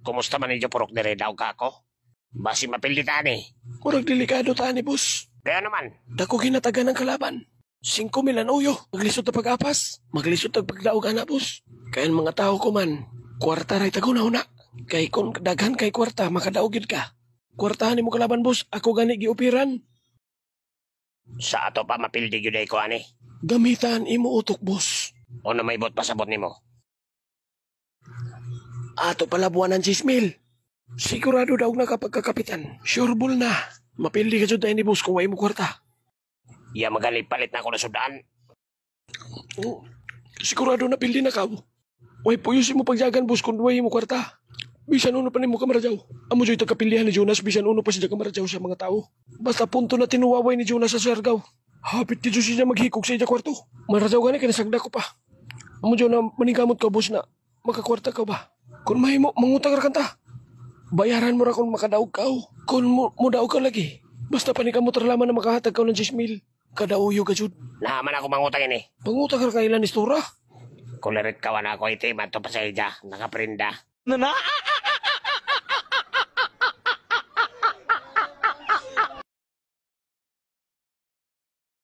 Kumusta man ninyo purok dire daw ka ako? Basi mapilditan eh. Murag delikado tani, boss. Kaya naman. Dako ginataga ng kalaban. 5,000 ang uyo. Maglisod na pag-apas. Maglisod na pagdaog ana, boss. Kaya ang mga tao ko man, kwarta ray taguna-una. Kay kung daghan kay kwarta, makadaogid ka. Kwartahan mo kalaban, boss. Ako gani giupiran. Sa ato pa mapildi yun ay ko ani. Gamitan imo utok, boss. O na may bot pasabot nimo. Ato pala buwan ng 6,000. Sigurado daw na kapag kakapitan. Sure bull na. Mapildi ka dyan tayo ni boss kung way mo kwarta. Ya magali palit na ako na sudaan. Sigurado na pildi na ka. Way puyusin mo pagjagan, boss, kung way mo kwarta. Bisan uno pa ni mo kamaradaw. Amo dyan tagapilihan ni Jonas, bisan uno pa siya kamaradaw sa mga tao. Basta punto na tinuwaway ni Jonas sa Siargao. Hapit dito siya maghikog sa iya kwarto. Maradaw gani, kinasagda ko pa. Amo dyan na maningkamot ka, boss, na makakwarta ka ba? Kung may mo, mangutang rakanta. Bayaran mo ra kung makadaog ka. Kung mudaog ka lagi. Basta panikamot ralaman na makahatag ka ng 6,000. Kadauyo ka, Jud. Naman ako mangutang ini. Pangutang ka kailan istura. Kulirit kawan ako itim at to pa sa iya. Nakaprinda. Na